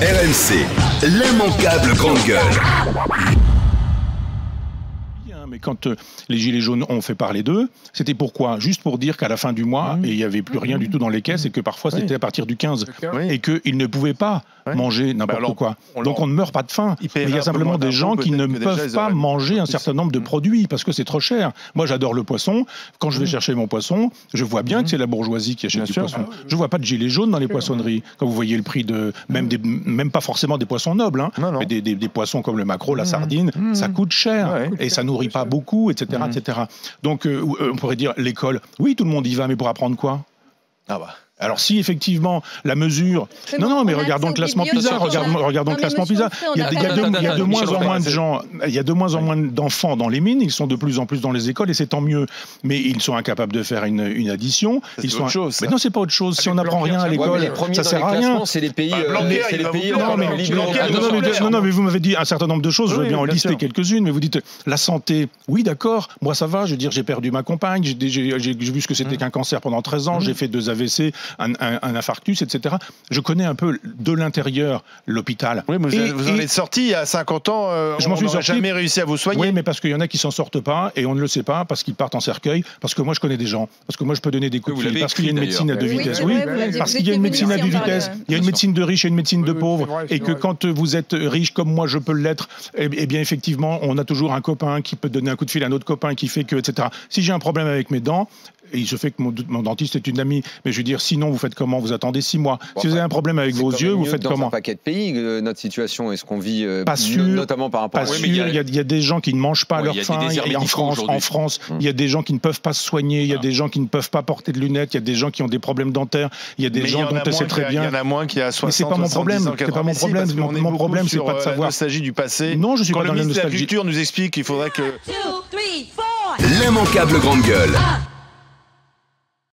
RMC, l'immanquable grande gueule. Mais quand les Gilets jaunes ont fait parler d'eux, c'était pourquoi? Juste pour dire qu'à la fin du mois, il n'y avait plus rien du tout dans les caisses et que parfois c'était à partir du 15 et qu'ils ne pouvaient pas manger n'importe quoi. Donc on ne meurt pas de faim. Mais il y a simplement des gens qui ne peuvent pas manger un certain nombre de produits parce que c'est trop cher. Moi j'adore le poisson. Quand je vais chercher mon poisson, je vois bien que c'est la bourgeoisie qui achète du poisson. Je ne vois pas de gilets jaunes dans les poissonneries. Quand vous voyez le prix de... Même pas forcément des poissons nobles, mais des poissons comme le maquereau, la sardine, ça coûte cher et ça nourrit pas beaucoup, etc. etc. Donc, on pourrait dire l'école, oui, tout le monde y va, mais pour apprendre quoi? Alors si effectivement la mesure... Non, mais regardons le classement PISA, regardons le classement PISA. Il y a de moins en moins de gens, il y a de moins en moins d'enfants dans les mines, ils sont de plus en plus dans les écoles et c'est tant mieux. Mais ils sont incapables de faire une addition. C'est autre chose. Mais non, c'est pas autre chose. Si on n'apprend rien à l'école, ça sert à rien. C'est les pays... Non, mais vous m'avez dit un certain nombre de choses, je veux bien en lister quelques-unes, mais vous dites la santé, oui d'accord, moi ça va, je veux dire j'ai perdu ma compagne, j'ai vu ce que c'était qu'un cancer pendant 13 ans, j'ai fait 2 AVC, un infarctus, etc. Je connais un peu de l'intérieur l'hôpital. Oui, mais vous en êtes sorti il y a 50 ans, je m'en suis jamais réussi à vous soigner. Oui, mais parce qu'il y en a qui s'en sortent pas et on ne le sait pas parce qu'ils partent en cercueil, parce que moi je connais des gens, parce que moi je peux donner des coups de fil, parce qu'il y a une médecine à deux vitesses. Oui, parce qu'il y a une médecine à deux vitesses. Il y a une médecine de riches et une médecine de pauvres et que quand vous êtes riche comme moi je peux l'être, eh bien effectivement on a toujours un copain qui peut donner un coup de fil à un autre copain qui fait que, etc. Si j'ai un problème avec mes dents, et il se fait que mon dentiste est une amie. Mais je veux dire, sinon, vous faites comment? Vous attendez 6 mois. Si vous avez un problème avec vos yeux, vous faites comment? Dans un paquet de pays, notre situation, est-ce qu'on vit pas sûr, notamment par rapport à... Pas sûr, il y a des gens qui ne mangent pas leur faim. En France, il y a des gens qui ne peuvent pas se soigner. Il y a des gens qui ne peuvent pas porter de lunettes. Il y a des gens qui ont des problèmes dentaires. Il y a des gens dont c'est très bien. Il y en a moins qui a 60 ans. Mais c'est pas mon problème. C'est pas mon problème. Mon problème, c'est pas de savoir. La nostalgie du passé. Non, je suis pas dans la nostalgie. Quand le ministre de la Culture nous explique qu'il faudrait que... L'immanquable grande gueule.